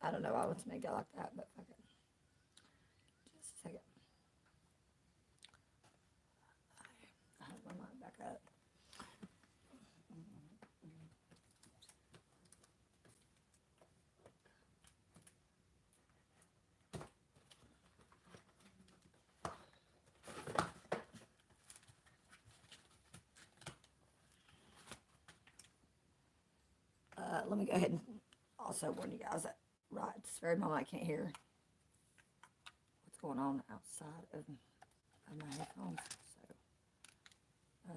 I don't know why I want to make that like that, but fuck it. Just a second. I have my mind back up. Let me go ahead and also warn you guys that right this very moment I can't hear what's going on outside of my headphones. So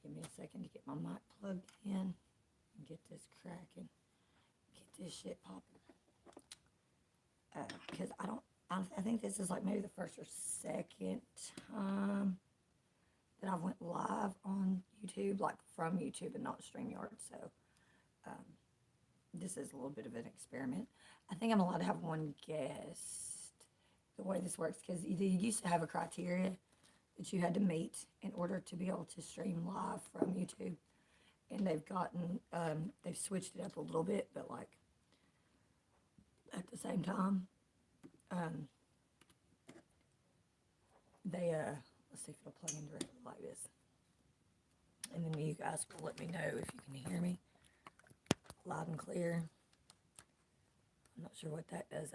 give me a second to get my mic plugged in and get this cracking, get this shit popping. Because I think this is like maybe the first or second time that I went live on YouTube, like from YouTube and not StreamYard. So um, this is a little bit of an experiment. I think I'm allowed to have one guest. The way this works, because you used to have a criteria that you had to meet in order to be able to stream live from YouTube, and they've switched it up a little bit, but like at the same time, um, they let's see if it'll plug in directly like this, and then you guys will let me know if you can hear me loud and clear. I'm not sure what that does.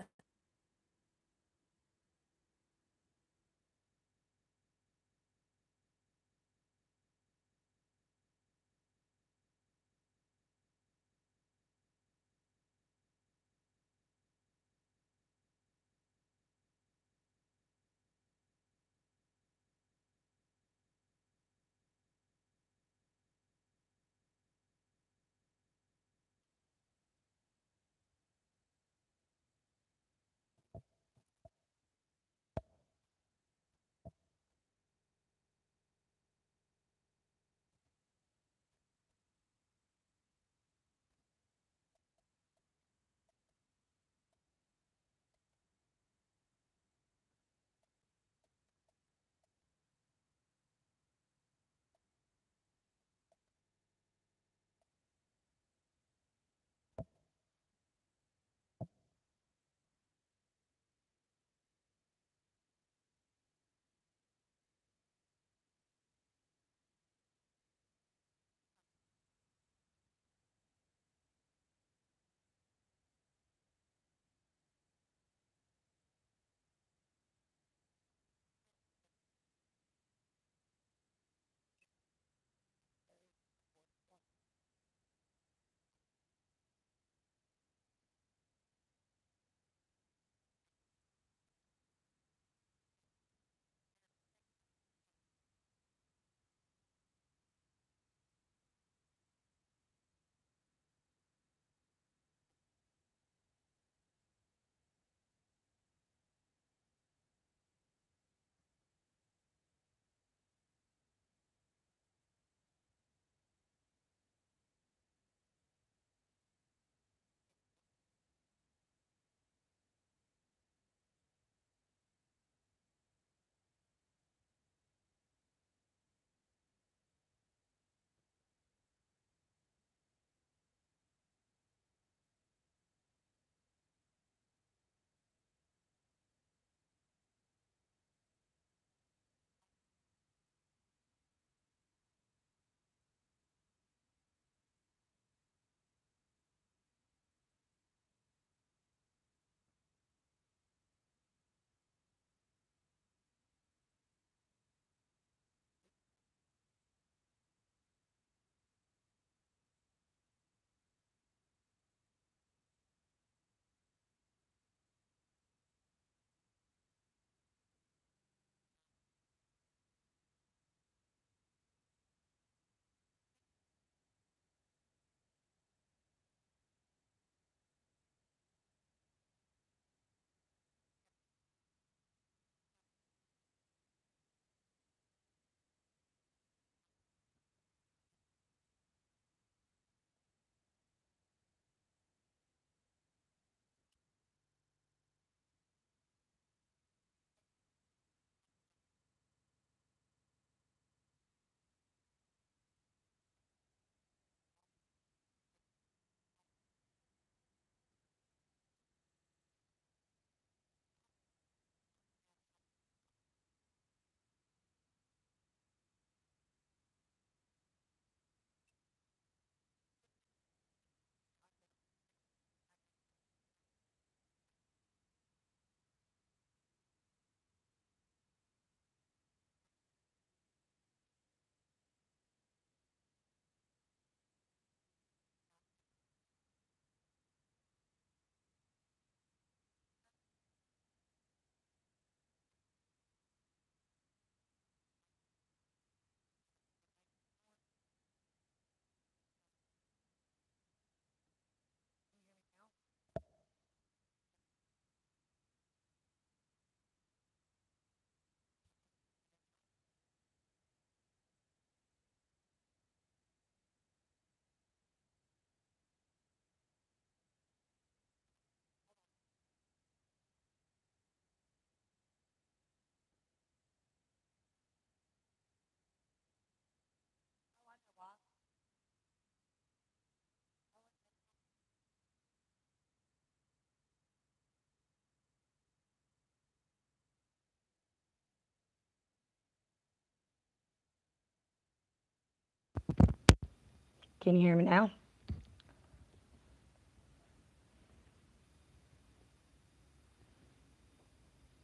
Can you hear me now?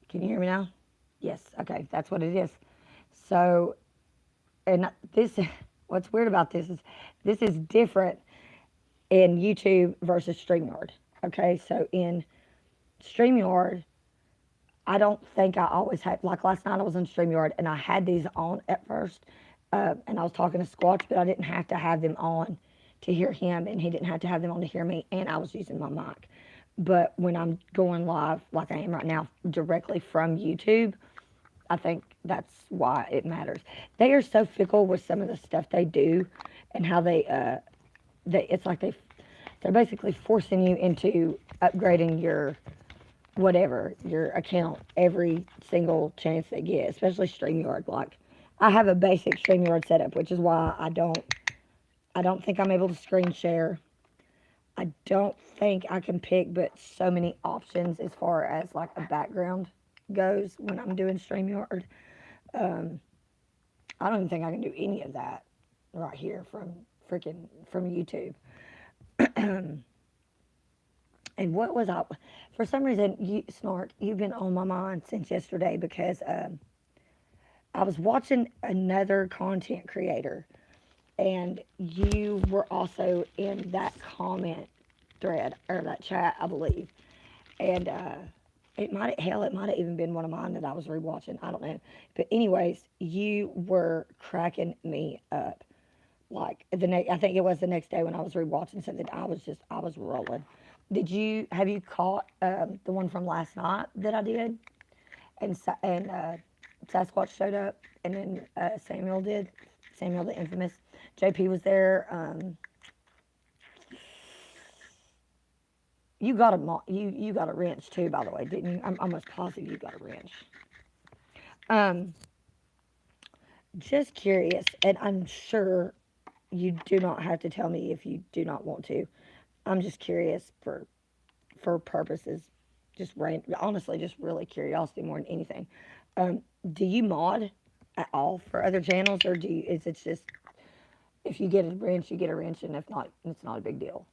Can you hear me now? Yes. Okay, that's what it is. So, and this, what's weird about this is different in YouTube versus StreamYard. Okay, so in StreamYard, I don't think I always had, like last night I was on StreamYard and I had these on at first, and I was talking to Squatch, but I didn't have to have them on to hear him, and he didn't have to have them on to hear me, and I was using my mic. But when I'm going live, like I am right now, directly from YouTube, I think that's why it matters. They are so fickle with some of the stuff they do, and how it's like they're basically forcing you into upgrading your whatever your account every single chance they get, especially StreamYard. Like I have a basic StreamYard setup, which is why I don't think I'm able to screen share. I don't think I can pick but so many options as far as like a background goes when I'm doing StreamYard. Um, I don't even think I can do any of that right here from YouTube. And what was I? For some reason, Snark, you've been on my mind since yesterday because I was watching another content creator, and you were also in that comment thread or that chat, I believe. And it might have even been one of mine that I was rewatching. I don't know. But anyways, you were cracking me up. Like I think it was the next day when I was rewatching something. I was rolling. Have you caught the one from last night that I did? And Sasquatch showed up, and then Samuel did. Samuel the infamous. JP was there. You got a wrench too, by the way, didn't you? I'm almost positive you got a wrench. Um, just curious, and I'm sure you do not have to tell me if you do not want to. I'm just curious for purposes, honestly, just really curiosity more than anything. Um, do you mod at all for other channels, or is it just if you get a wrench, you get a wrench, and if not, it's not a big deal?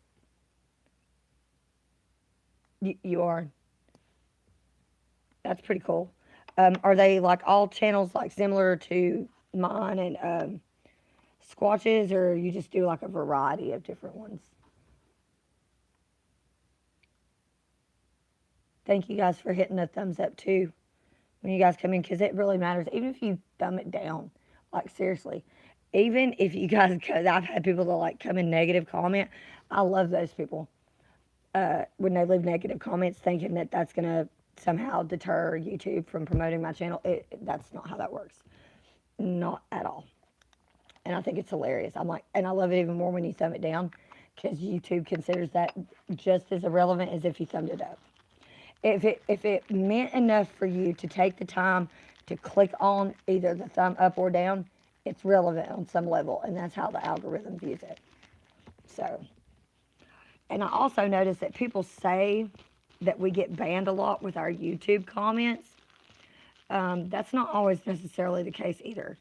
You are. That's pretty cool. Are they like all channels like similar to mine and Squatches, or you just do like a variety of different ones? Thank you guys for hitting the thumbs up too when you guys come in, because it really matters. Even if you thumb it down, like seriously, even if you guys, because I've had people that like come in negative comment. I love those people when they leave negative comments, thinking that that's gonna somehow deter YouTube from promoting my channel. That's not how that works. Not at all. And I think it's hilarious. I'm like, and I love it even more when you thumb it down, because YouTube considers that just as irrelevant as if you thumbed it up. If it meant enough for you to take the time to click on either the thumb up or down, it's relevant on some level, and that's how the algorithm views it. So, and I also notice that people say that we get banned a lot with our YouTube comments. That's not always necessarily the case either,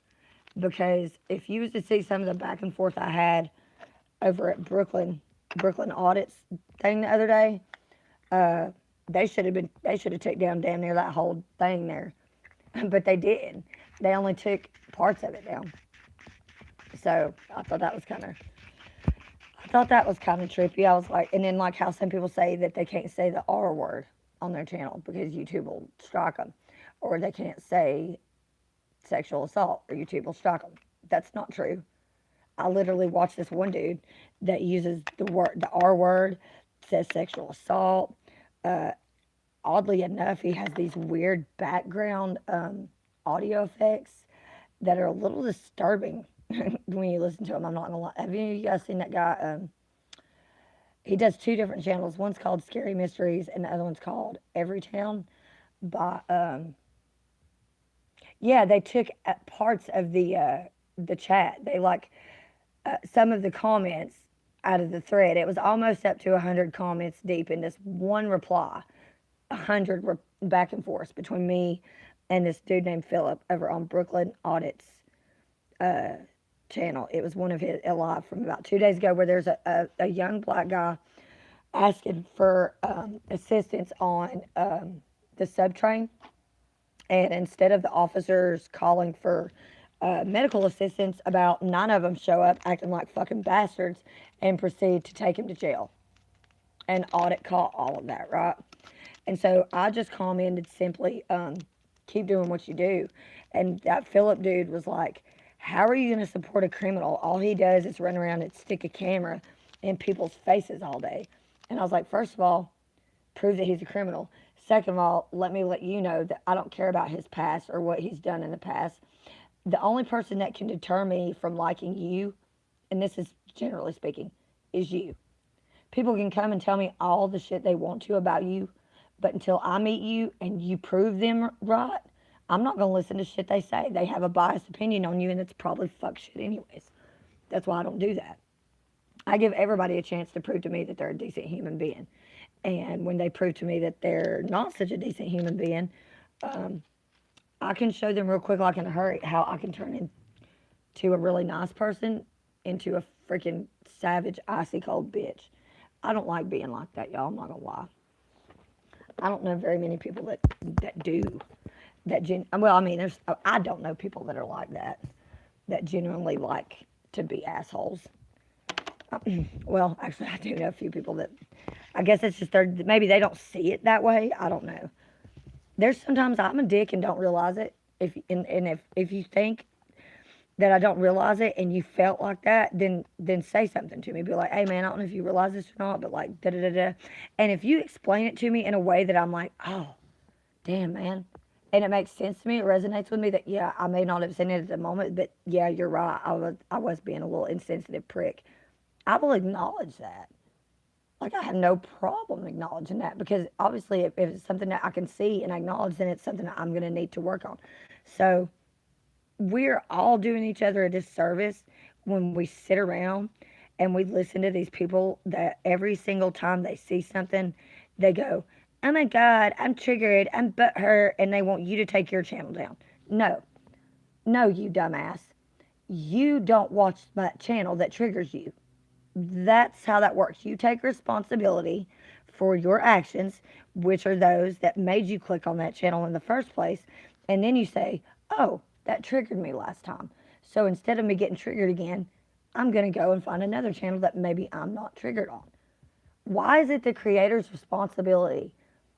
because if you was to see some of the back and forth I had over at Brooklyn Audits thing the other day, they should have took down damn near that whole thing there, but they didn't. They only took parts of it down. So I thought that was kind of trippy. I was like, and then like how some people say that they can't say the R word on their channel because YouTube will strike them, or they can't say sexual assault or YouTube will strike them. That's not true. I literally watched this one dude that uses the R word, says sexual assault. Uh, Oddly enough, he has these weird background audio effects that are a little disturbing when you listen to him. I'm not gonna lie. Have you guys seen that guy? He does two different channels. One's called Scary Mysteries, and the other one's called Everytown. By yeah, they took parts of the chat. They like some of the comments out of the thread. It was almost up to 100 comments deep in this one reply. 100 were back and forth between me and this dude named Philip over on Brooklyn Audits channel. It was one of his live from about 2 days ago where there's a young black guy asking for assistance on the sub train. And instead of the officers calling for medical assistance, about 9 of them show up acting like fucking bastards and proceed to take him to jail. And audit caught all of that, right? And so I just commented simply, keep doing what you do. And that Philip dude was like, how are you going to support a criminal? All he does is run around and stick a camera in people's faces all day. And I was like, first of all, prove that he's a criminal. Second of all, let me let you know that I don't care about his past or what he's done in the past. The only person that can deter me from liking you, and this is generally speaking, is you. People can come and tell me all the shit they want to about you, but until I meet you and you prove them right, I'm not going to listen to shit they say. They have a biased opinion on you, and it's probably fuck shit anyways. That's why I don't do that. I give everybody a chance to prove to me that they're a decent human being. And when they prove to me that they're not such a decent human being, I can show them real quick, like in a hurry, how I can turn into a really nice person into a freaking savage, icy cold bitch. I don't like being like that, y'all. I'm not gonna lie. I don't know very many people that do that. Well, I mean, I don't know people that are like that genuinely like to be assholes. Well, actually, I do know a few people that. I guess it's just maybe they don't see it that way. I don't know. There's sometimes I'm a dick and don't realize it. If you think that I don't realize it and you felt like that, then say something to me. Be like, hey man, I don't know if you realize this or not, but like da da da da. And if you explain it to me in a way that I'm like, oh, damn man, and it makes sense to me, it resonates with me that yeah, I may not have seen it at the moment, but yeah, you're right. I was being a little insensitive prick. I will acknowledge that. Like, I have no problem acknowledging that because obviously if it's something that I can see and acknowledge, then it's something that I'm going to need to work on. So we're all doing each other a disservice when we sit around and we listen to these people that every single time they see something, they go, oh my God, I'm triggered, I'm butthurt, and they want you to take your channel down. No, you dumbass. You don't watch that channel that triggers you. That's how that works. You take responsibility for your actions, which are those that made you click on that channel in the first place. And then you say, oh, that triggered me last time. So instead of me getting triggered again, I'm going to go and find another channel that maybe I'm not triggered on. Why is it the creator's responsibility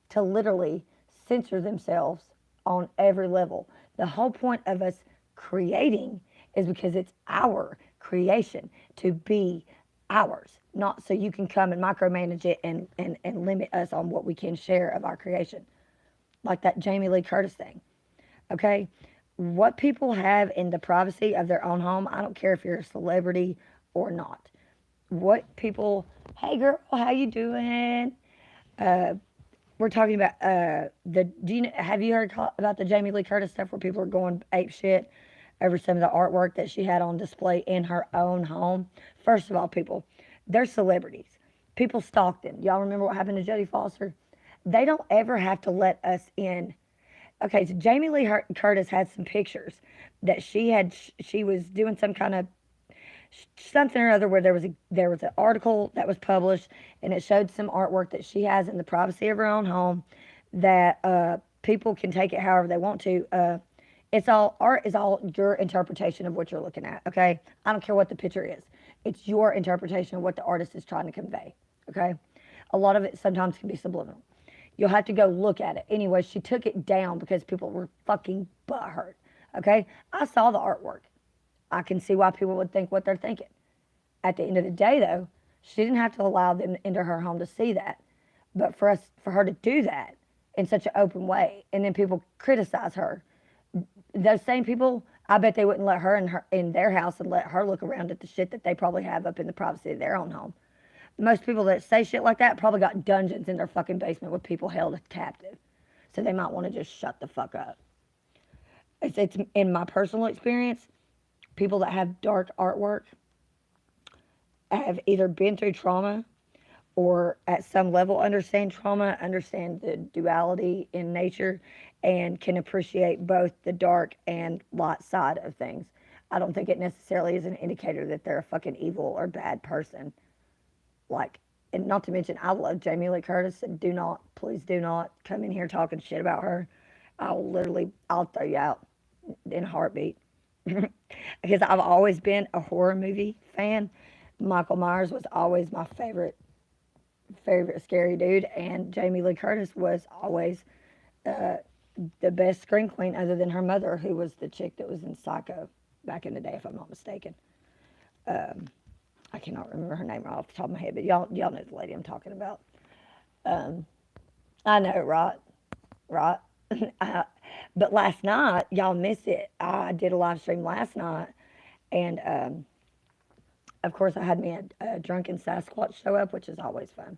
to literally censor themselves on every level? The whole point of us creating is because it's our creation to be ours, not so you can come and micromanage it and limit us on what we can share of our creation. Like that Jamie Lee Curtis thing. Okay? What people have in the privacy of their own home, I don't care if you're a celebrity or not. What people, hey girl, how you doing? We're talking about have you heard about the Jamie Lee Curtis stuff where people are going ape shit over some of the artwork that she had on display in her own home? First of all, people, they're celebrities. People stalk them. Y'all remember what happened to Jodie Foster? They don't ever have to let us in. Okay, so Jamie Lee Curtis had some pictures that she was doing some kind of something or other where there was an article that was published and it showed some artwork that she has in the privacy of her own home that people can take it however they want to. Art is all your interpretation of what you're looking at, okay? I don't care what the picture is. It's your interpretation of what the artist is trying to convey, okay? A lot of it sometimes can be subliminal. You'll have to go look at it. Anyway, she took it down because people were fucking butthurt, okay? I saw the artwork. I can see why people would think what they're thinking. At the end of the day, though, she didn't have to allow them into her home to see that. But for her to do that in such an open way, and then people criticize her, those same people, I bet they wouldn't let her in their house and let her look around at the shit that they probably have up in the privacy of their own home. Most people that say shit like that probably got dungeons in their fucking basement with people held captive. So they might want to just shut the fuck up. It's in my personal experience, people that have dark artwork have either been through trauma or at some level understand trauma, understand the duality in nature, and can appreciate both the dark and light side of things. I don't think it necessarily is an indicator that they're a fucking evil or bad person. Like, and not to mention, I love Jamie Lee Curtis, and do not, please do not come in here talking shit about her. I'll throw you out in a heartbeat. Because I've always been a horror movie fan. Michael Myers was always my favorite scary dude, and Jamie Lee Curtis was always uh, the best scream queen, other than her mother, who was the chick that was in Psycho back in the day, if I'm not mistaken. Um, I cannot remember her name right off the top of my head, but y'all know the lady I'm talking about. Um, I know, right? Right? I, but last night, y'all missed it. I did a live stream last night, and of course, I had me a drunken Sasquatch show up, which is always fun.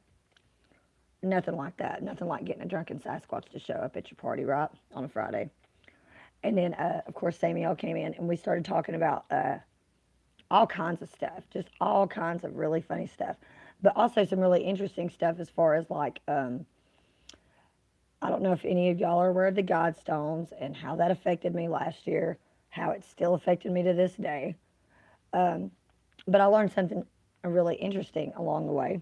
Nothing like that. Nothing like getting a drunken Sasquatch to show up at your party, right? On a Friday. And then, of course, Samuel came in and we started talking about all kinds of stuff, just all kinds of really funny stuff, but also some really interesting stuff as far as like, I don't know if any of y'all are aware of the Godstones and how that affected me last year, how it still affected me to this day. Um, but I learned something really interesting along the way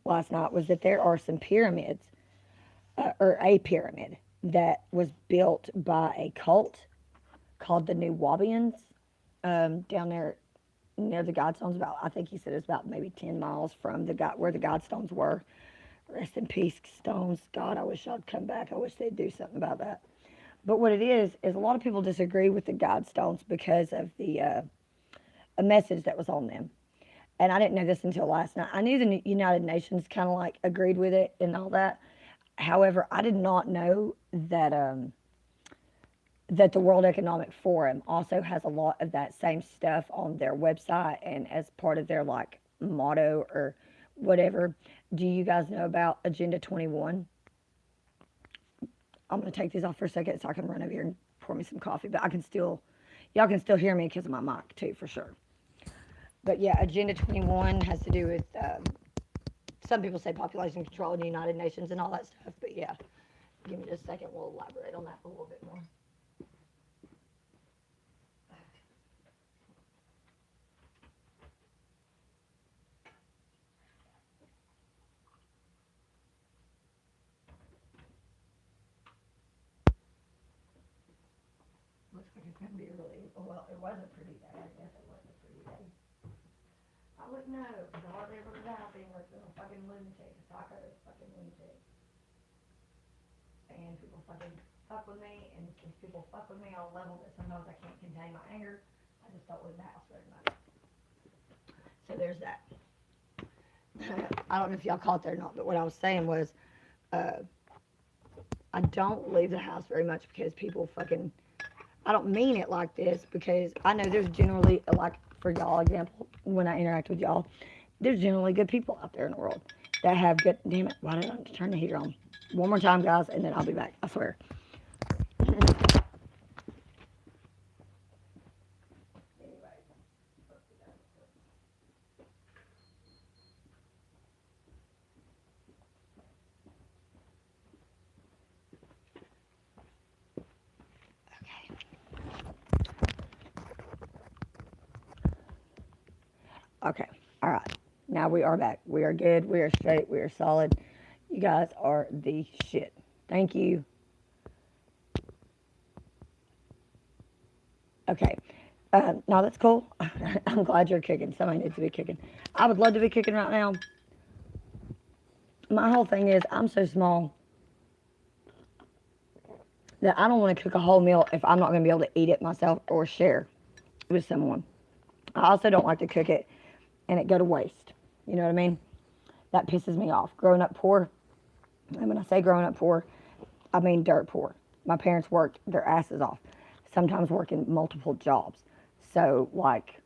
last night was that there are some pyramids, or a pyramid that was built by a cult called the New Wabians, down there near the Godstones. About, I think he said it's about maybe 10 miles from the God where the Godstones were. Rest in peace, Stones. God, I wish I'd come back. I wish they'd do something about that. But what it is a lot of people disagree with the Godstones because of the a message that was on them. And I didn't know this until last night. I knew the United Nations kind of like agreed with it and all that. However, I did not know that that the World Economic Forum also has a lot of that same stuff on their website and as part of their like motto or whatever. Do you guys know about Agenda 21? I'm going to take these off for a second so I can run over here and pour me some coffee, but y'all can still hear me because of my mic too, for sure. But yeah, Agenda 21 has to do with, some people say population control in the United Nations and all that stuff, but yeah, give me just a second, we'll elaborate on that a little bit more. Looks like it's going to be a really, well, it was a pretty day. I guess it was a pretty day. I wouldn't know, because all they were about being like a fucking lunatic, a psycho fucking lunatic. And people fucking fuck with me, and since people fuck with me on a level that sometimes I can't contain my anger, I just don't leave the house very much. So there's that. I don't know if y'all caught that or not, but what I was saying was, uh, I don't leave the house very much because people fucking, I don't mean it like this because I know there's generally, like for y'all example, when I interact with y'all, there's generally good people out there in the world that have good, damn it, why did I turn the heater on? One more time, guys, and then I'll be back, I swear. Okay, all right. Now we are back. We are good. We are straight. We are solid. You guys are the shit. Thank you. Okay. No, that's cool. I'm glad you're kicking. Somebody needs to be kicking. I would love to be kicking right now. My whole thing is I'm so small that I don't want to cook a whole meal if I'm not going to be able to eat it myself or share with someone. I also don't like to cook it and it go to waste. You know what I mean? That pisses me off. Growing up poor, and when I say growing up poor, I mean dirt poor. My parents worked their asses off, sometimes working multiple jobs. So, like,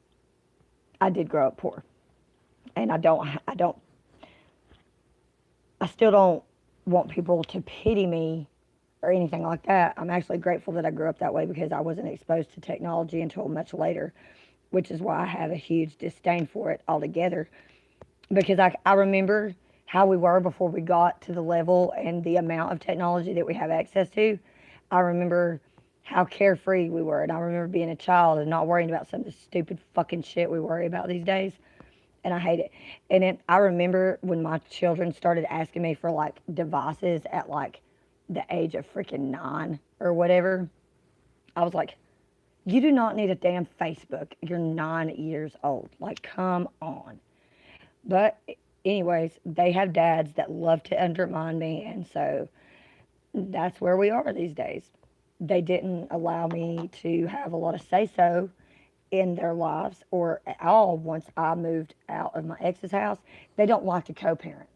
I did grow up poor. And I still don't want people to pity me or anything like that. I'm actually grateful that I grew up that way because I wasn't exposed to technology until much later, which is why I have a huge disdain for it altogether. Because I remember how we were before we got to the level and the amount of technology that we have access to. I remember how carefree we were. And I remember being a child and not worrying about some of the stupid fucking shit we worry about these days. And I hate it. And then I remember when my children started asking me for like devices at like the age of freaking 9 or whatever. I was like, you do not need a damn Facebook. You're 9 years old. Like, come on. But, anyways, they have dads that love to undermine me. And so that's where we are these days. They didn't allow me to have a lot of say so in their lives or at all once I moved out of my ex's house. They don't like to co parent.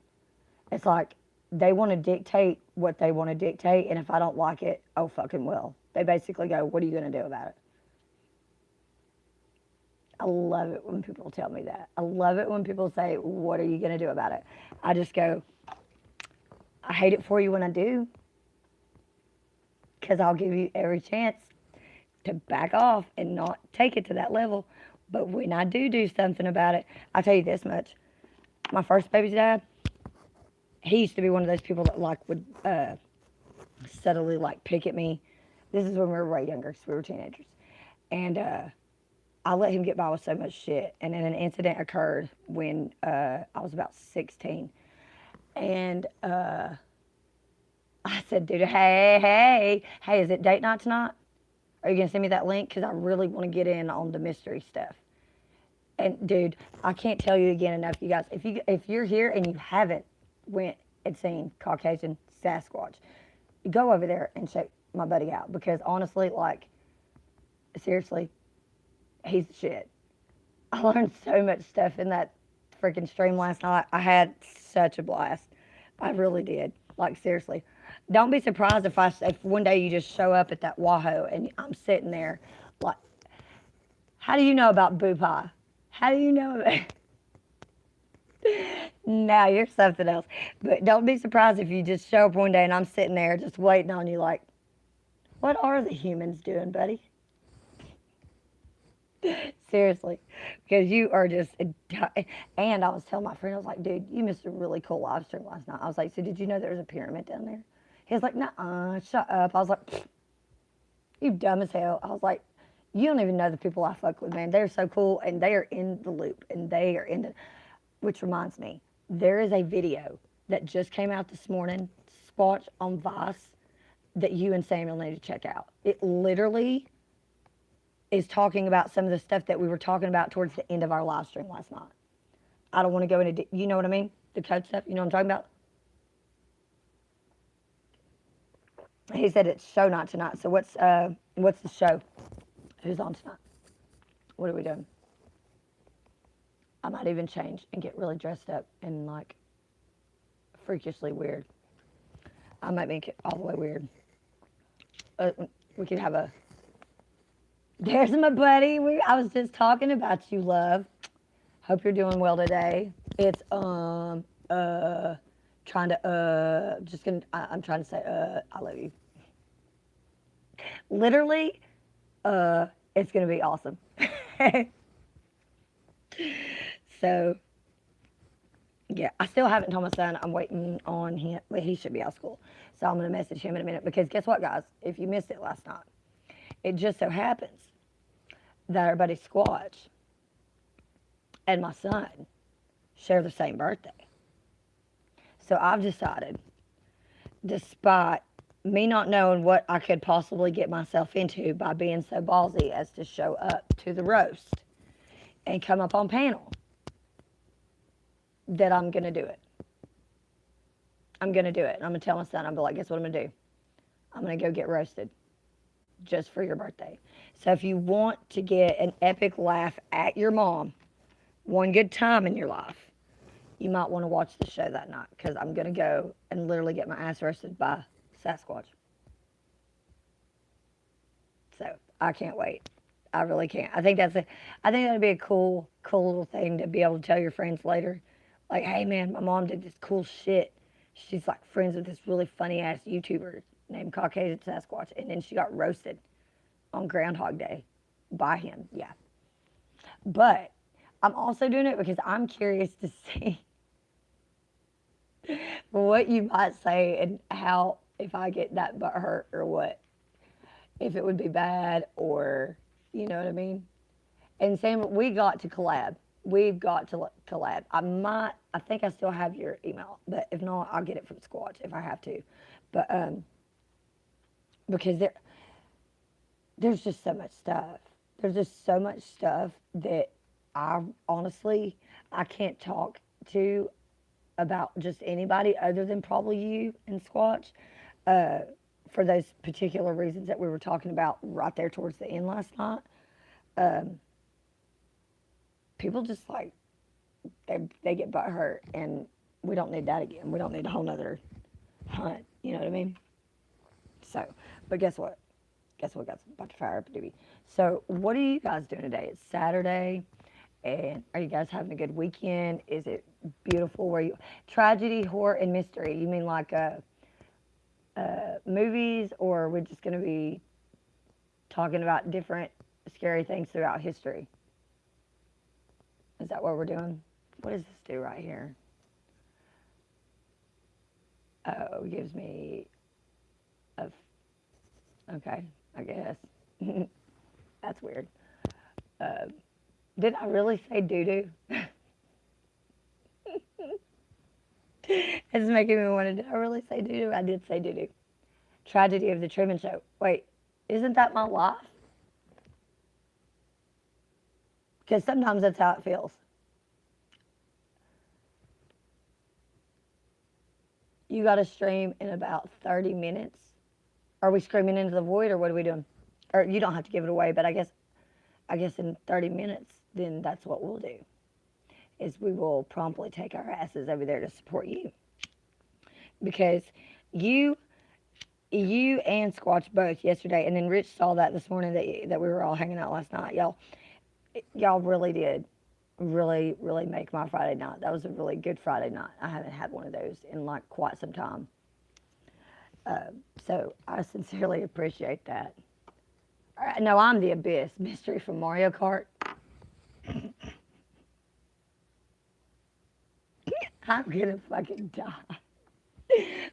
It's like they want to dictate what they want to dictate. And if I don't like it, oh, fucking well. They basically go, what are you going to do about it? I love it when people tell me that. I love it when people say, what are you going to do about it? I just go, I hate it for you when I do, because I'll give you every chance to back off and not take it to that level. But when I do something about it, I'll tell you this much. My first baby's dad, he used to be one of those people that like would subtly like pick at me. This is when we were way younger, because we were teenagers. And I let him get by with so much shit. And then an incident occurred when I was about 16. And I said, dude, hey, is it date night tonight? Are you going to send me that link? Because I really want to get in on the mystery stuff. And, dude, I can't tell you again enough, you guys. If you're here and you haven't went and seen Caucasian Sasquatch, go over there and check my buddy out. Because, honestly, like, seriously, he's the shit. I learned so much stuff in that freaking stream last night. I had such a blast. I really did. Like, seriously. Don't be surprised if one day you just show up at that Wahoo and I'm sitting there like, how do you know about boo pie? How do you know about now you're something else. But don't be surprised if you just show up one day and I'm sitting there just waiting on you like, what are the humans doing, buddy? Seriously, because you are just. And I was telling my friend, I was like, dude, you missed a really cool live stream last night. I was like, so did you know there's a pyramid down there? He was like, nuh-uh, shut up. I was like, you dumb as hell. I was like, you don't even know the people I fuck with, man. They're so cool, and they are in the loop, and they are in the. Which reminds me, there is a video that just came out this morning, Squatch on Vice, that you and Samuel need to check out. It literally is talking about some of the stuff that we were talking about towards the end of our live stream last night. I don't want to go into, you know what I mean? The code stuff, you know what I'm talking about? He said it's show night tonight. So what's the show? Who's on tonight? What are we doing? I might even change and get really dressed up and like freakishly weird. I might make it all the way weird. We could have a. There's my buddy. I was just talking about you, love. Hope you're doing well today. It's trying to just gonna. I'm trying to say I love you. Literally, it's gonna be awesome. So, yeah, I still haven't told my son. I'm waiting on him. Well, he should be out of school. So I'm going to message him in a minute. Because guess what, guys? If you missed it last night, it just so happens that our buddy Squatch and my son share the same birthday. So I've decided, despite me not knowing what I could possibly get myself into by being so ballsy as to show up to the roast and come up on panel, that I'm going to do it. I'm going to do it. And I'm going to tell my son, I'm like, guess what I'm going to do? I'm going to go get roasted just for your birthday. So if you want to get an epic laugh at your mom, one good time in your life, you might want to watch the show that night, because I'm going to go and literally get my ass roasted by Sasquatch. So I can't wait. I really can't. I think that'd be a cool little thing to be able to tell your friends later. Like, hey man, my mom did this cool shit. She's like friends with this really funny ass YouTuber named Caucasian Sasquatch, and then she got roasted on Groundhog Day by him. Yeah. But I'm also doing it because I'm curious to see what you might say and how, if I get that butt hurt or what. if it would be bad or, you know what I mean? And same, we got to collab. We've got to collab. I think I still have your email, but if not, I'll get it from Squatch if I have to. But because there's just so much stuff. There's just so much stuff that I honestly I can't talk to about just anybody other than probably you and Squatch, uh, for those particular reasons that we were talking about right there towards the end last night. Um, People just like they get butt hurt, and we don't need that again. We don't need a whole nother hunt. You know what I mean? So, but guess what? Guess what? Got about to fire up a doobie. So, what are you guys doing today? It's Saturday, and are you guys having a good weekend? Is it beautiful? Where you tragedy, horror, and mystery? You mean like movies, or are we just going to be talking about different scary things throughout history? Is that what we're doing? What does this do right here? Oh, it gives me a. Okay, I guess. That's weird. Uh, did I really say doo doo? It's making me wonder, did I really say doo doo? I did say doo doo. Tragedy of the Truman Show. Wait, isn't that my life? Because sometimes that's how it feels. You got to stream in about 30 minutes. Are we screaming into the void, or what are we doing? Or you don't have to give it away, but I guess in 30 minutes, then that's what we'll do. Is we will promptly take our asses over there to support you, because you you and Squatch both yesterday, and then Rich saw that this morning that we were all hanging out last night. Y'all really did, really make my Friday night. That was a really good Friday night. I haven't had one of those in like quite some time. So I sincerely appreciate that. All right, no, I'm the Abyss mystery from Mario Kart. I'm gonna fucking die.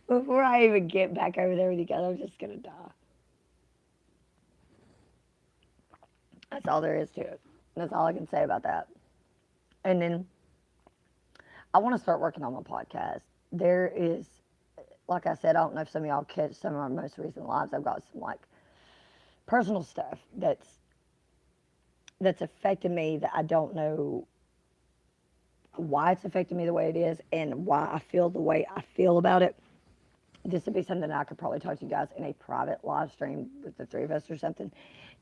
Before I even get back over there with you guys, I'm just gonna die. That's all there is to it. That's all I can say about that. And then I want to start working on my podcast. There is, like I said, I don't know if some of y'all catch some of our most recent lives. I've got some like personal stuff that's affected me that I don't know why it's affected me the way it is and why I feel the way I feel about it. This would be something that I could probably talk to you guys in a private live stream with the three of us or something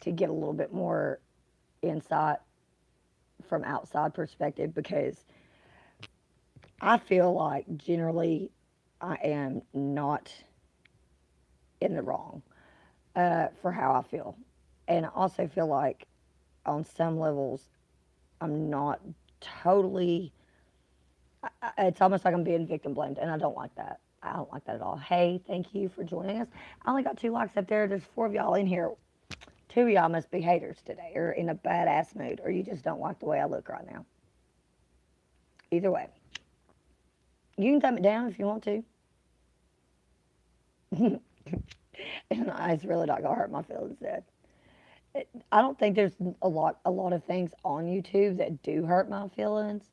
to get a little bit more insight from outside perspective, because I feel like generally I am not in the wrong for how I feel. And I also feel like on some levels I'm not totally, it's almost like I'm being victim blamed, and I don't like that. I don't like that at all. Hey, thank you for joining us. I only got 2 likes up there. There's 4 of y'all in here. 2 of y'all must be haters today, or in a badass mood, or you just don't like the way I look right now. Either way, you can thumb it down if you want to. It's really not gonna hurt my feelings. That I don't think there's a lot of things on YouTube that do hurt my feelings.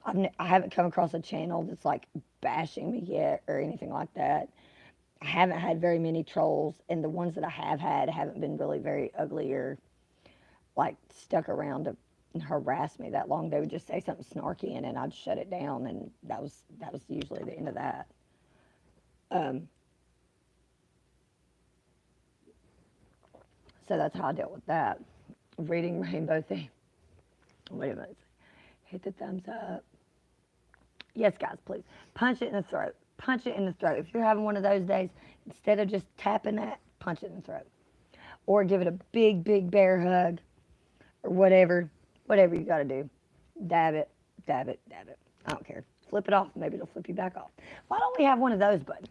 I haven't come across a channel that's like bashing me yet or anything like that. I haven't had very many trolls, and the ones that I have had haven't been really very ugly or like stuck around to harass me that long. They would just say something snarky, and then I'd shut it down, and that was usually the end of that. Um, so that's how I dealt with that. Reading Rainbow thing. Wait a minute. Hit the thumbs up. Yes, guys, please. Punch it in the throat. Punch it in the throat. If you're having one of those days, instead of just tapping that, punch it in the throat. Or give it a big bear hug, or whatever you got to do. Dab it, dab it, dab it. I don't care. Flip it off. Maybe it'll flip you back off. Why don't we have one of those buttons?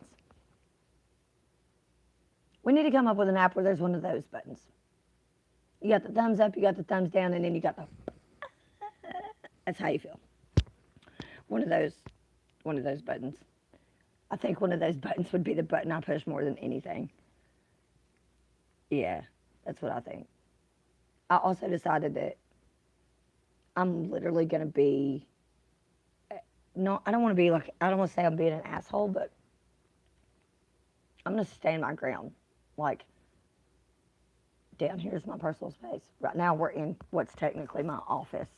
We need to come up with an app where there's one of those buttons. You got the thumbs up, you got the thumbs down, and then you got the. That's how you feel. One of those buttons. I think one of those buttons would be the button I push more than anything. Yeah. That's what I think. I also decided that I'm literally going to be, no, I don't want to be like, I don't want to say I'm being an asshole, but I'm going to stand my ground. Like, down here's my personal space. Right now, we're in what's technically my office,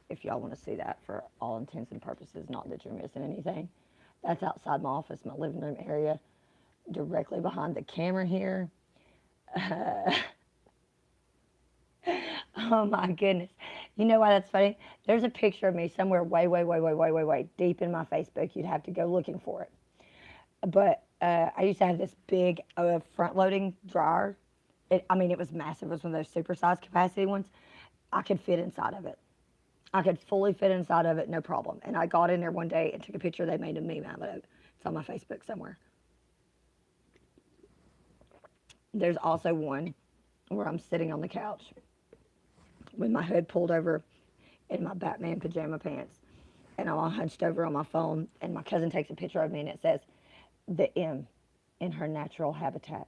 if y'all want to see that for all intents and purposes, not that you're missing anything. That's outside my office, my living room area, directly behind the camera here. Oh my goodness. You know why that's funny? There's a picture of me somewhere way, way, way, way, way, way, way deep in my Facebook. You'd have to go looking for it. But I used to have this big front loading dryer. I mean, it was massive. It was one of those supersized capacity ones. I could fit inside of it. I could fully fit inside of it, no problem. And I got in there one day and took a picture. They made a meme out of it. It's on my Facebook somewhere. There's also one where I'm sitting on the couch with my hood pulled over in my Batman pajama pants. And I'm all hunched over on my phone. And my cousin takes a picture of me and it says, the M in her natural habitat.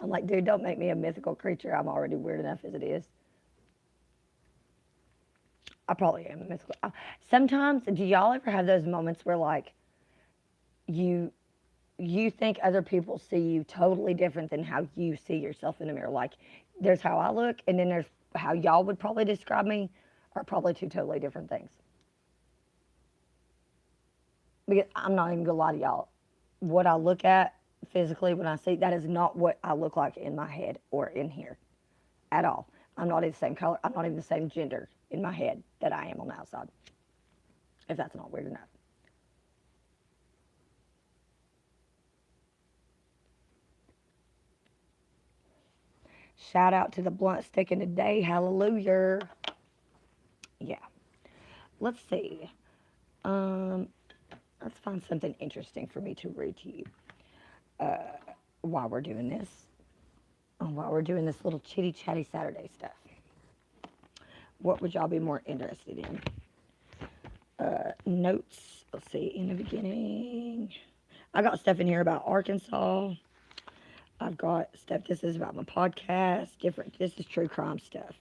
I'm like, dude, don't make me a mythical creature. I'm already weird enough as it is. I probably am a mythical. Sometimes, do y'all ever have those moments where like you you think other people see you totally different than how you see yourself in the mirror? Like, there's how I look, and then there's how y'all would probably describe me, are probably two totally different things. Because I'm not even gonna lie to y'all. What I look at physically when I see, that is not what I look like in my head or in here at all. I'm not even the same color. I'm not even the same gender in my head that I am on the outside. If that's not weird enough. Shout out to the blunt sticking today. Hallelujah. Yeah. Let's see. Um, let's find something interesting for me to read to you while we're doing this. While we're doing this little chitty chatty Saturday stuff. What would y'all be more interested in? Notes. Let's see. In the beginning, I got stuff in here about Arkansas. I've got stuff. This is about my podcast. Different. This is true crime stuff.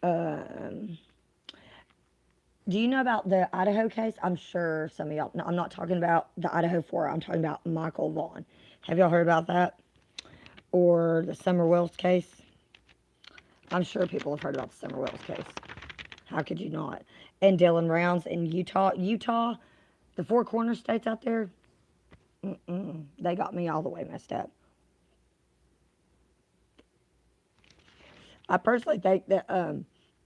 Um, do you know about the Idaho case? I'm sure some of y'all. No, I'm not talking about the Idaho 4. I'm talking about Michael Vaughn. Have y'all heard about that? Or the Summer Wells case? I'm sure people have heard about the Summer Wells case. How could you not? And Dylan Rounds in Utah. Utah, the Four Corner states out there, they got me all the way messed up. I personally think that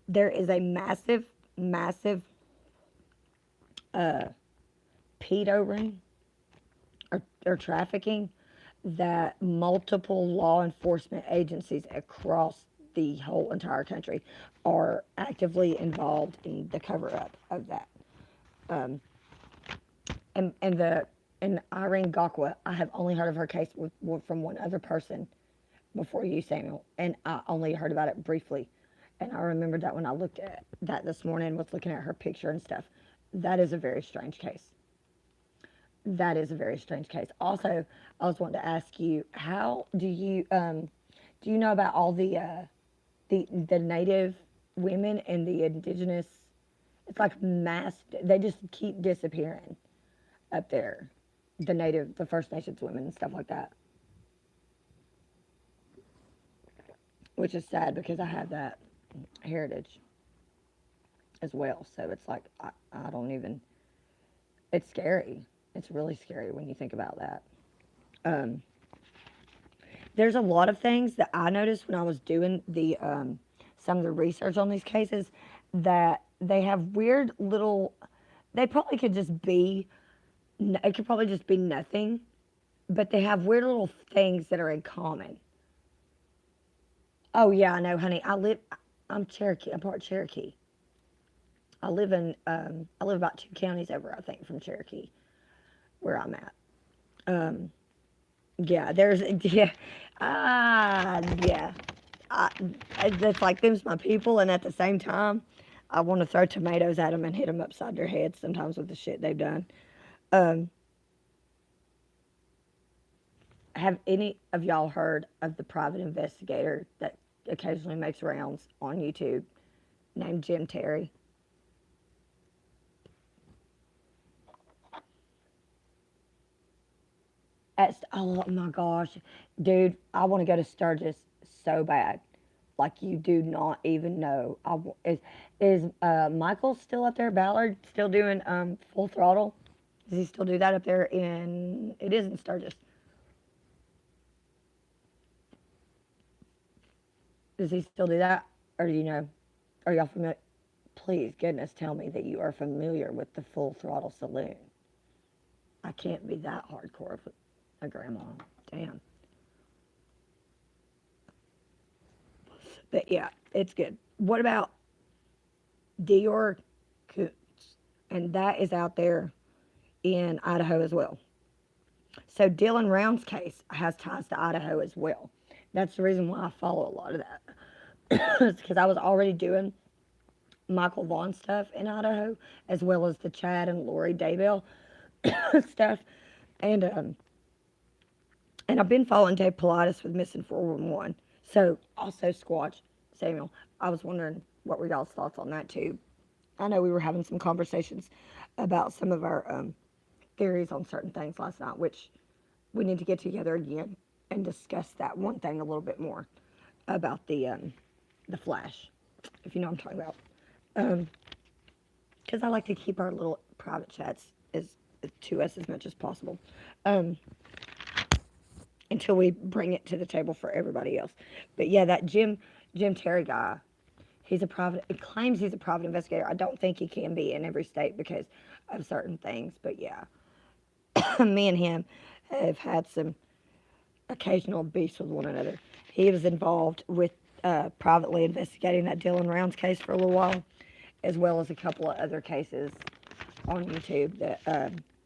there is a massive, massive pedo ring or trafficking that multiple law enforcement agencies across the whole entire country are actively involved in the cover up of that. Um, and Irene Gakwa, I have only heard of her case from one other person before you, Samuel, and I only heard about it briefly. And I remembered that when I looked at that this morning, was looking at her picture and stuff. That is a very strange case. That is a very strange case. Also, I was wanting to ask you, how do you know about all the native women and the indigenous? It's like mass. They just keep disappearing up there. The First Nations women and stuff like that. Which is sad because I have that heritage as well. So it's like, I don't even, it's scary. It's really scary when you think about that. Um, there's a lot of things that I noticed when I was doing some of the research on these cases, that they have weird little, they probably could just be, it could probably just be nothing, but they have weird little things that are in common. Oh yeah, I know, honey. I'm Cherokee. I'm part Cherokee. I live about 2 counties over, I think, from Cherokee, where I'm at. Um, yeah, yeah, yeah. I, it's like them's my people, and at the same time, I want to throw tomatoes at them and hit them upside their heads sometimes with the shit they've done. Um, Have any of y'all heard of the private investigator that occasionally makes rounds on YouTube named Jim Terry? Oh my gosh, dude, I want to go to Sturgis so bad. Like you do not even know. Is Michael still up there? Ballard still doing Full Throttle? Does he still do that up there in? It is in Sturgis. Does he still do that, or do you know? Are y'all familiar? Please, goodness, tell me that you are familiar with the Full Throttle Saloon. I can't be that hardcore of a grandma. Damn. But yeah, it's good. What about Dior Coots? And that is out there in Idaho as well. So Dylan Round's case has ties to Idaho as well. That's the reason why I follow a lot of that. It's because I was already doing Michael Vaughn stuff in Idaho, as well as the Chad and Lori Daybell stuff. And I've been following Dave Politis with Missing 411. So also Squatch, Samuel. I was wondering what were y'all's thoughts on that too. I know we were having some conversations about some of our theories on certain things last night, which we need to get together again and discuss that one thing a little bit more about the Flash, if you know what I'm talking about. Because I like to keep our little private chats as to us as much as possible. Um, until we bring it to the table for everybody else. But yeah, that Jim Terry guy, he's a private. It claims he's a private investigator. I don't think he can be in every state because of certain things. But yeah, me and him have had some occasional beefs with one another. He was involved with privately investigating that Dylan Rounds case for a little while, as well as a couple of other cases on YouTube.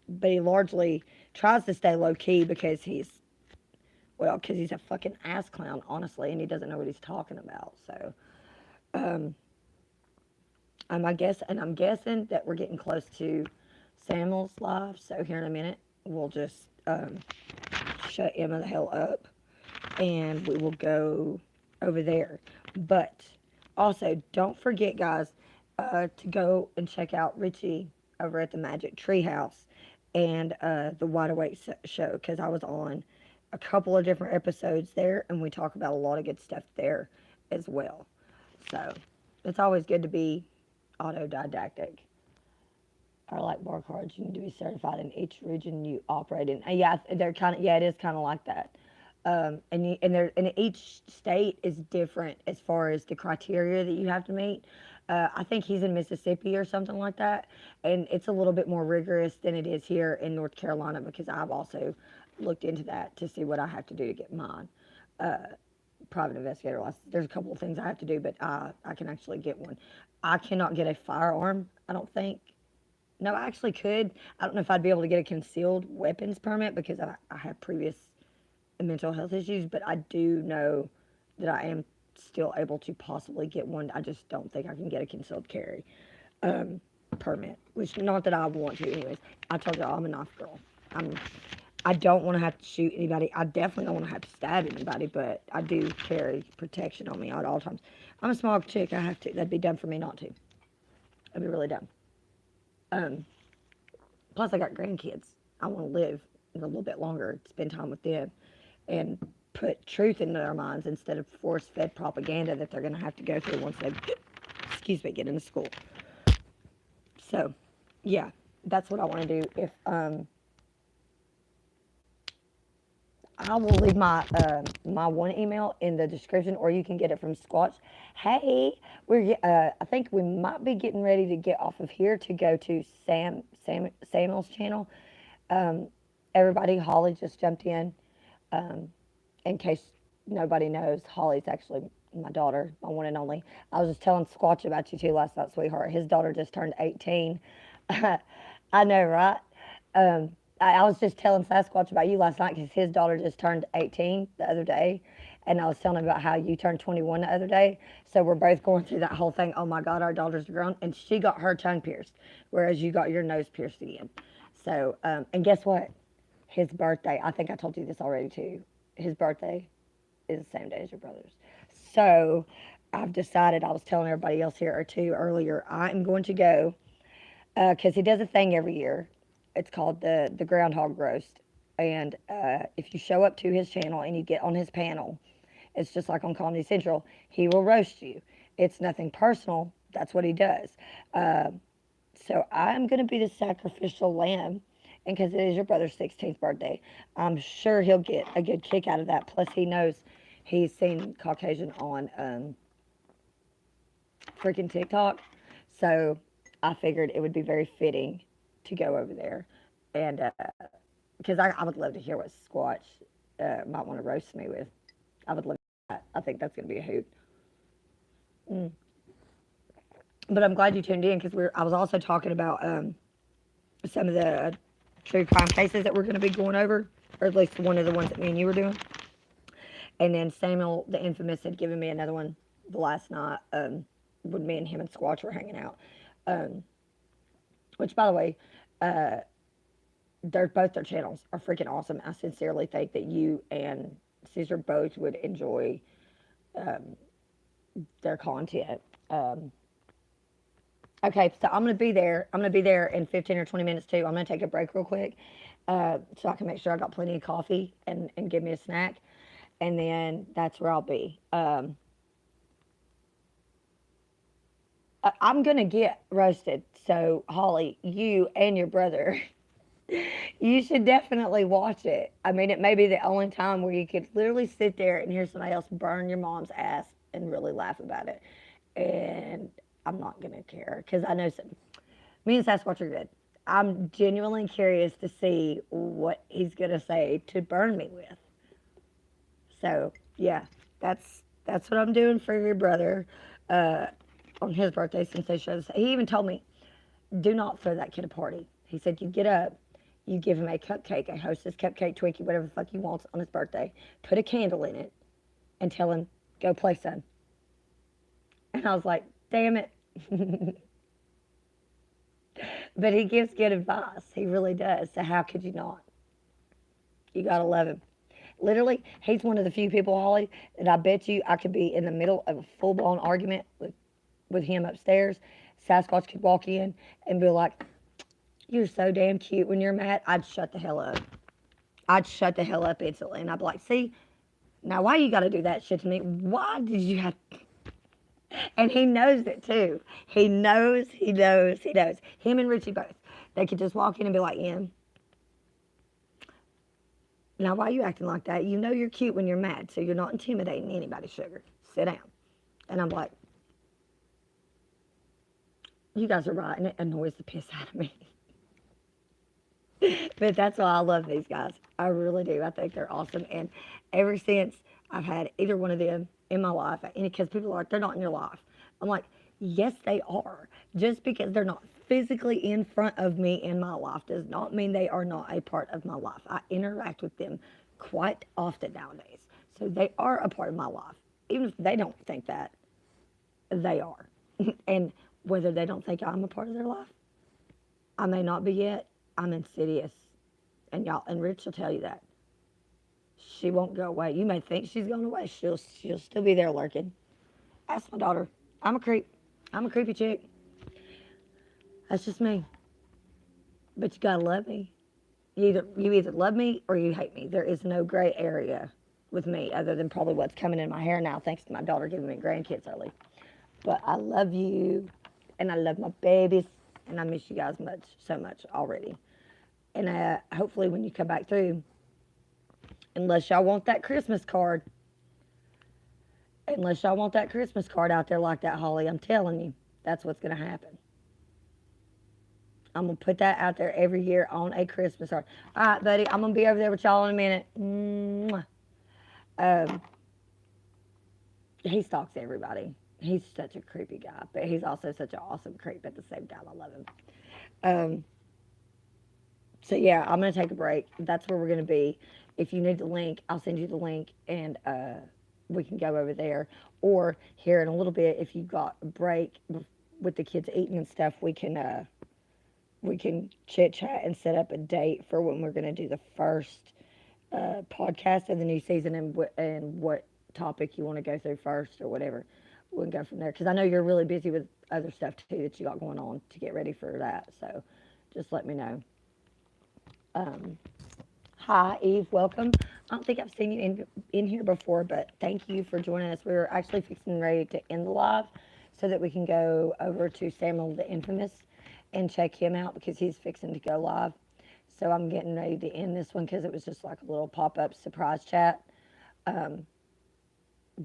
But he largely tries to stay low key because because he's a fucking ass clown, honestly, and he doesn't know what he's talking about. So, I'm guessing that we're getting close to Samuel's live. So here in a minute, we'll just shut Emma the hell up, and we will go over there. But also, don't forget, guys, to go and check out Richie over at the Magic Treehouse and the Wide Awake show because I was on a couple of different episodes there, and we talk about a lot of good stuff there as well. So it's always good to be autodidactic. Or like bar cards, you need to be certified in each region you operate in. Yeah, they're kind of it is kind of like that. And each state is different as far as the criteria that you have to meet. I think he's in Mississippi or something like that, and it's a little bit more rigorous than it is here in North Carolina because I've also looked into that to see what I have to do to get mine. Private investigator license. There's a couple of things I have to do, but I can actually get one. I cannot get a firearm, I don't think. No, I actually could. I don't know if I'd be able to get a concealed weapons permit because I have previous mental health issues, but I do know that I am still able to possibly get one. I just don't think I can get a concealed carry permit, which not that I want to anyways. I told you I'm a knife girl. I don't want to have to shoot anybody. I definitely don't want to have to stab anybody, but I do carry protection on me at all times. I'm a small chick. I have to. That'd be dumb for me not to. That'd be really dumb. Um, Plus, I got grandkids. I want to live a little bit longer, spend time with them, and put truth into their minds instead of force-fed propaganda that they're going to have to go through once they, excuse me, get into school. So, yeah, that's what I want to do. If I will leave my one email in the description, or you can get it from Squatch. Hey, I think we might be getting ready to get off of here to go to Samuel's channel. Everybody, Holly just jumped in. In case nobody knows, Holly's actually my daughter, my one and only. I was just telling Squatch about you too last night, sweetheart. His daughter just turned 18. I know, right? I was just telling Sasquatch about you last night because his daughter just turned 18 the other day. And I was telling him about how you turned 21 the other day. So we're both going through that whole thing. Oh my God, our daughters are grown. And she got her tongue pierced, whereas you got your nose pierced again. So, and guess what? his birthday, I think I told you this already too. His birthday is the same day as your brother's. So I've decided, I was telling everybody else here or two earlier, I am going to go because he does a thing every year. It's called the Groundhog Roast. And if you show up to his channel and you get on his panel, it's just like on Comedy Central. He will roast you. It's nothing personal. That's what he does. Uh, so I'm going to be the sacrificial lamb. And because it is your brother's 16th birthday, I'm sure he'll get a good kick out of that. Plus, he knows he's seen Caucasian on freaking TikTok. So I figured it would be very fitting to go over there. And because I would love to hear what Squatch might want to roast me with. I would love that. I think that's going to be a hoot. Mm. But I'm glad you tuned in because I was also talking about some of the true crime cases that we're going to be going over, or at least one of the ones that me and you were doing. And then Samuel, the infamous, had given me another one the last night when me and him and Squatch were hanging out. Um, which, by the way, uh, both their channels are freaking awesome. I sincerely think that you and Caesar both would enjoy um, their content. Um, okay, so I'm gonna be there. I'm gonna be there in 15 or 20 minutes too. I'm gonna take a break real quick, so I can make sure I got plenty of coffee and give me a snack, and then that's where I'll be. I'm gonna get roasted. So Holly, you and your brother, you should definitely watch it. I mean, it may be the only time where you could literally sit there and hear somebody else burn your mom's ass and really laugh about it. And I'm not gonna care because I know some. Me and Sasquatch are good. I'm genuinely curious to see what he's gonna say to burn me with. So yeah, that's what I'm doing for your brother uh, on his birthday since they showed us. He even told me, do not throw that kid a party. He said, you get up, you give him a cupcake, a Hostess cupcake, Twinkie, whatever the fuck he wants on his birthday, put a candle in it, and tell him, go play, son. And I was like, damn it. But he gives good advice. He really does. So how could you not? You gotta love him. Literally, he's one of the few people, Holly, that I bet you I could be in the middle of a full blown argument with him upstairs. Sasquatch could walk in and be like, you're so damn cute when you're mad. I'd shut the hell up. I'd shut the hell up instantly. And I'd be like, see, now why you got to do that shit to me? Why did you have. And he knows it too. He knows. Him and Richie both. They could just walk in and be like, Em, now why are you acting like that? You know you're cute when you're mad, so you're not intimidating anybody, sugar. Sit down. And I'm like, you guys are right, and it annoys the piss out of me. But that's why I love these guys. I really do. I think they're awesome. And ever since I've had either one of them in my life, and because people are like, they're not in your life. I'm like, yes, they are. Just because they're not physically in front of me in my life does not mean they are not a part of my life. I interact with them quite often nowadays. So they are a part of my life. Even if they don't think that, they are. And whether they don't think I'm a part of their life, I may not be yet. I'm insidious. And y'all, and Rich will tell you that. She won't go away. You may think she's going away. She'll still be there lurking. Ask my daughter. I'm a creep. I'm a creepy chick. That's just me. But you gotta love me. You either love me or you hate me. There is no gray area with me other than probably what's coming in my hair now thanks to my daughter giving me grandkids early. But I love you and I love my babies and I miss you guys so much already. And hopefully when you come back through, unless y'all want that Christmas card, out there like that, Holly, I'm telling you, that's what's going to happen. I'm going to put that out there every year on a Christmas card. All right, buddy, I'm going to be over there with y'all in a minute. Mwah. Um, he stalks everybody. He's such a creepy guy, but he's also such an awesome creep at the same time. I love him. Um, so, yeah, I'm going to take a break. That's where we're going to be. If you need the link, I'll send you the link, and we can go over there. Or here in a little bit, if you've got a break with the kids eating and stuff, we can we can chit chat and set up a date for when we're going to do the first podcast of the new season, and what topic you want to go through first or whatever. We can go from there because I know you're really busy with other stuff too that you got going on to get ready for that. So just let me know. Um, Hi, Eve. Welcome. I don't think I've seen you in here before, but thank you for joining us. We were actually fixing ready to end the live so that we can go over to Samuel the Infamous and check him out because he's fixing to go live. So I'm getting ready to end this one because it was just like a little pop up surprise chat. Um,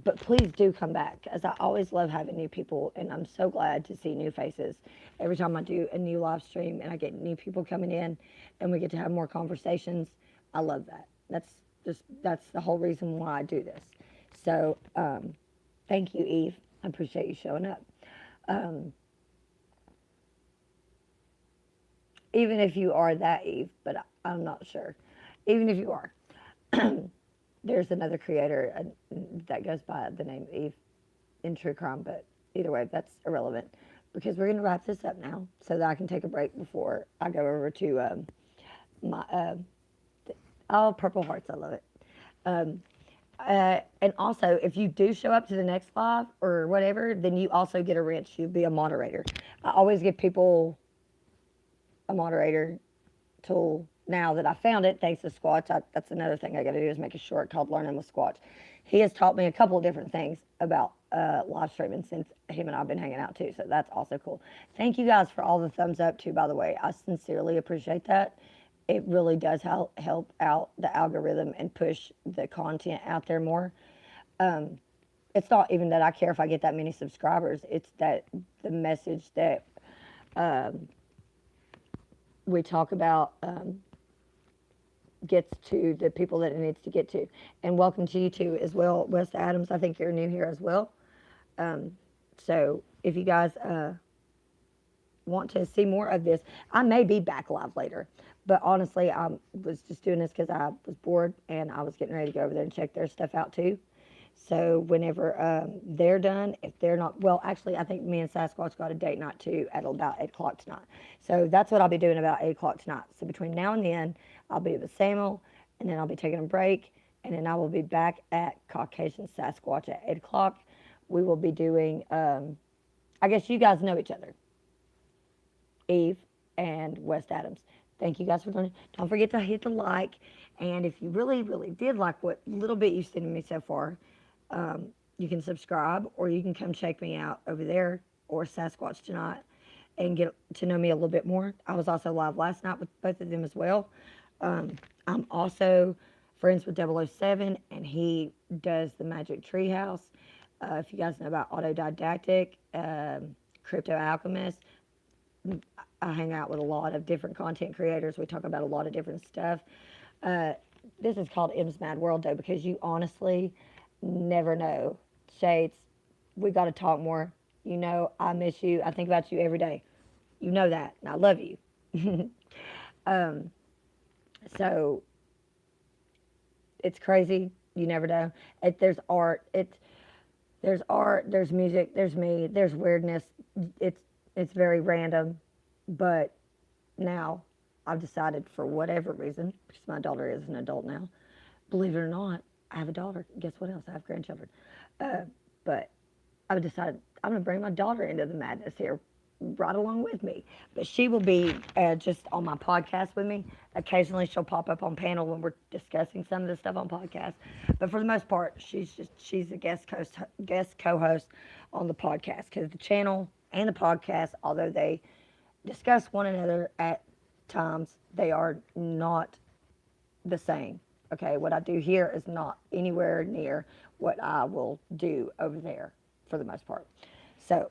but please do come back, as I always love having new people, and I'm so glad to see new faces every time I do a new live stream and I get new people coming in and we get to have more conversations. I love that. That's the whole reason why I do this. So thank you, Eve. I appreciate you showing up. Um, Even if you are that Eve, but I'm not sure. Even if you are, there's another creator that goes by the name Eve in true crime, but either way, that's irrelevant because we're going to wrap this up now so that I can take a break before I go over to my oh, Purple Hearts. I love it. Um, and also, if you do show up to the next live or whatever, then you also get a wrench. You'll be a moderator. I always give people a moderator tool now that I found it, thanks to Squatch. That's another thing I got to do is make a short called Learning with Squatch. He has taught me a couple of different things about live streaming since him and I've been hanging out too. So that's also cool. Thank you guys for all the thumbs up too, by the way. I sincerely appreciate that. It really does help out the algorithm and push the content out there more. Um, it's not even that I care if I get that many subscribers. It's that the message that um, we talk about gets to the people that it needs to get to. And welcome to you too as well, Wes Adams. I think you're new here as well. Um, so if you guys want to see more of this, I may be back live later. But honestly, I was just doing this because I was bored and I was getting ready to go over there and check their stuff out too. So whenever they're done, if they're not, well, actually, I think me and Sasquatch got a date night too at about 8 o'clock tonight. So that's what I'll be doing about 8 o'clock tonight. So between now and then, I'll be with Samuel, and then I'll be taking a break, and then I will be back at Caucasian Sasquatch at 8 o'clock. We will be doing, I guess you guys know each other, Eve and West Adams. Thank you guys for joining. Don't forget to hit the like. And if you really, really did like what little bit you've seen of me so far, you can subscribe or you can come check me out over there or Sasquatch tonight and get to know me a little bit more. I was also live last night with both of them as well. I'm also friends with 007, and he does the Magic Treehouse. If you guys know about Autodidactic, Crypto Alchemist, I hang out with a lot of different content creators. We talk about a lot of different stuff. Uh, this is called M's Mad World, though, because you honestly never know. Shades, we got to talk more. You know, I miss you. I think about you every day. You know that, and I love you. um, so it's crazy. You never know. There's art. There's art. There's music. There's me. There's weirdness. It's it's very random, but now I've decided for whatever reason, because my daughter is an adult now. Believe it or not, I have a daughter. Guess what else? I have grandchildren. Uh, but I've decided I'm going to bring my daughter into the madness here right along with me. But she will be just on my podcast with me. Occasionally she'll pop up on panel when we're discussing some of the stuff on podcast. But for the most part, she's a guest co-host on the podcast because the channel and the podcast, although they discuss one another at times, they are not the same. Okay, what I do here is not anywhere near what I will do over there for the most part. So,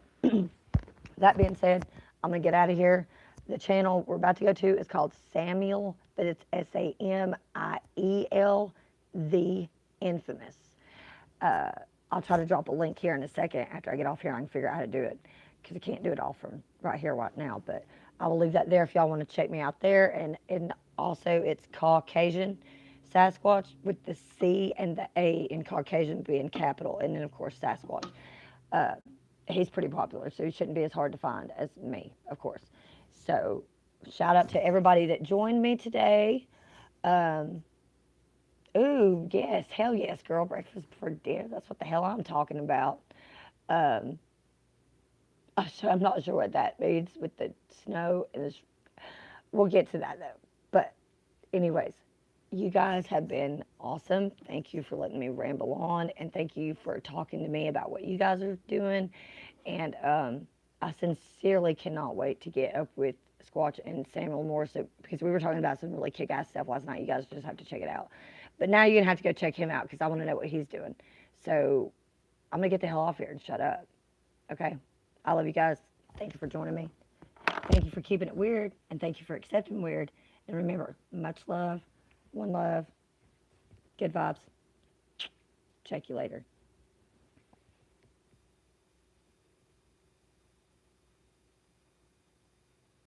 that being said, I'm going to get out of here. The channel we're about to go to is called Samuel, but it's Samiel, the Infamous. Uh, I'll try to drop a link here in a second after I get off here. I can figure out how to do it because I can't do it all from right here right now. But I will leave that there if y'all want to check me out there. And also, it's Caucasian Sasquatch with the C and the A in Caucasian being capital. And then, of course, Sasquatch. Uh, he's pretty popular, so he shouldn't be as hard to find as me, of course. So Shout out to everybody that joined me today. Um, ooh, yes, hell yes, girl, breakfast before dinner. That's what the hell I'm talking about. Um, I'm not sure what that means with the snow and the. We'll get to that though. But anyways, you guys have been awesome. Thank you for letting me ramble on, and thank you for talking to me about what you guys are doing. And I sincerely cannot wait to get up with Squatch and Samuel Morris because we were talking about some really kick-ass stuff last night. You guys just have to check it out. But now you're gonna have to go check him out because I want to know what he's doing. So I'm gonna get the hell off here and shut up. Okay. I love you guys. Thank you for joining me. Thank you for keeping it weird, and thank you for accepting weird. And remember, much love, one love, good vibes. Check you later.